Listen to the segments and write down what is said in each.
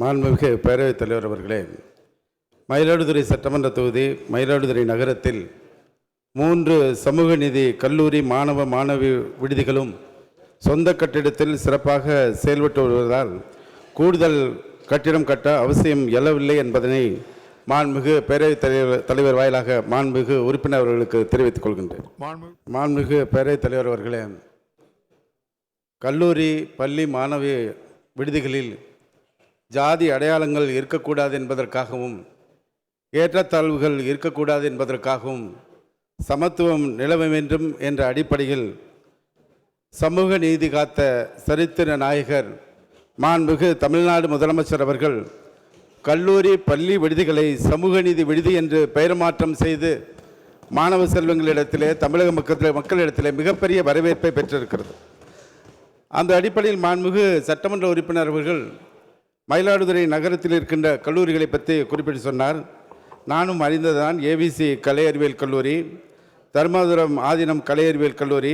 மாண்புமிகு பேரவைத் தலைவர் அவர்களே, மயிலாடுதுறை சட்டமன்ற தொகுதி மயிலாடுதுறை நகரத்தில் 3 சமூக நீதி கல்லூரி மாணவ மாணவி விடுதிகளும் சொந்த கட்டிடத்தில் சிறப்பாக செயல்பட்டு வருவதால் கூடுதல் கட்டிடம் கட்ட அவசியம் எழவில்லை என்பதனை மாண்புமிகு பேரவைத் தலைவர் வாயிலாக மாண்புமிகு உறுப்பினர் அவர்களுக்கு தெரிவித்துக் கொள்கின்றேன். மாண்புமிகு பேரவைத் தலைவர் அவர்களே, கல்லூரி பள்ளி மாணவி விடுதிகளில் ஜாதி அடையாளங்கள் இருக்கக்கூடாது என்பதற்காகவும் ஏற்றத்தாழ்வுகள் இருக்கக்கூடாது என்பதற்காகவும் சமத்துவம் நிலவ வேண்டும் என்ற அடிப்படையில் சமூக நீதி காத்த சரித்திர நாயகர் மாண்புமிகு தமிழ்நாடு முதலமைச்சர் அவர்கள் கல்லூரி பள்ளி விடுதிகளை சமூக நீதி விடுதி என்று பெயர் மாற்றம் செய்து மாணவ செல்வங்களிடத்திலே தமிழக மக்களிடத்திலே மிகப்பெரிய வரவேற்பை பெற்றிருக்கிறது. அந்த அடிப்படையில் மாண்புமிகு சட்டமன்ற உறுப்பினர் அவர்கள் மயிலாடுதுறை நகரத்தில் இருக்கின்ற கல்லூரிகளை பற்றி குறிப்பிட்டு சொன்னார். நானும் அறிந்ததான். ஏவிசி கலை அறிவியல் கல்லூரி, தர்மாபுரம் ஆதீனம் கலை அறிவியல் கல்லூரி,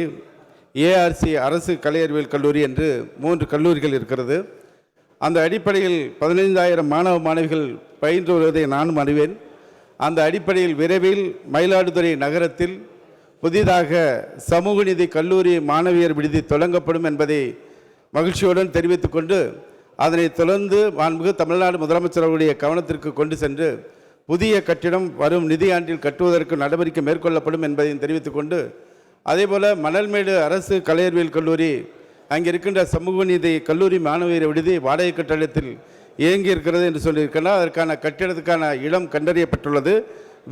ஏஆர்சி அரசு கலை அறிவியல் கல்லூரி என்று 3 கல்லூரிகள் இருக்கிறது. அந்த அடிப்படையில் 15,000 மாணவ மாணவிகள் பயின்று வருவதை நானும் அறிவேன். அந்த அடிப்படையில் விரைவில் மயிலாடுதுறை நகரத்தில் புதிதாக சமூக நீதி கல்லூரி மாணவியர் விடுதி தொடங்கப்படும் என்பதை மகிழ்ச்சியுடன் தெரிவித்துக்கொண்டு அதனைத் தொடர்ந்து மாண்புமிகு தமிழ்நாடு முதலமைச்சர் அவருடைய கவனத்திற்கு கொண்டு சென்று புதிய கட்டிடம் வரும் நிதியாண்டில் கட்டுவதற்கு நடவடிக்கை மேற்கொள்ளப்படும் என்பதையும் தெரிவித்துக்கொண்டு, அதேபோல் மணல்மேடு அரசு கலை அறிவியல் கல்லூரி அங்கே இருக்கின்ற சமூக நீதி கல்லூரி மாணவியர் விடுதி வாடகை கட்டடத்தில் இயங்கி இருக்கிறது என்று சொல்லியிருக்கிறார். அதற்கான கட்டிடத்துக்கான இடம் கண்டறியப்பட்டுள்ளது.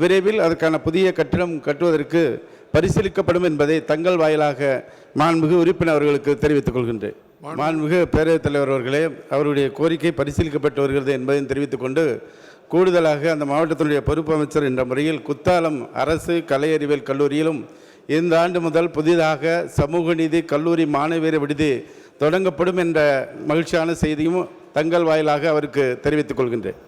விரைவில் அதற்கான புதிய கட்டிடம் கட்டுவதற்கு பரிசீலிக்கப்படும் என்பதை தங்கள் வாயிலாக மாண்புமிகு உறுப்பினர் அவர்களுக்கு தெரிவித்துக் கொள்கின்றேன். மாண்புமிகு பேரவைத் தலைவர் அவர்களே, அவருடைய கோரிக்கை பரிசீலிக்கப்பட்டு வருகிறது என்பதையும் தெரிவித்துக் கொண்டு, கூடுதலாக அந்த மாவட்டத்தினுடைய பொறுப்பு அமைச்சர் என்ற முறையில் குத்தாலம் அரசு கலை அறிவியல் கல்லூரியிலும் இந்த ஆண்டு முதல் புதிதாக சமூக நீதி கல்லூரி மாணவியர் விடுதி தொடங்கப்படும் என்ற மகிழ்ச்சியான செய்தியும் தங்கள் வாயிலாக அவருக்கு தெரிவித்துக் கொள்கின்றேன்.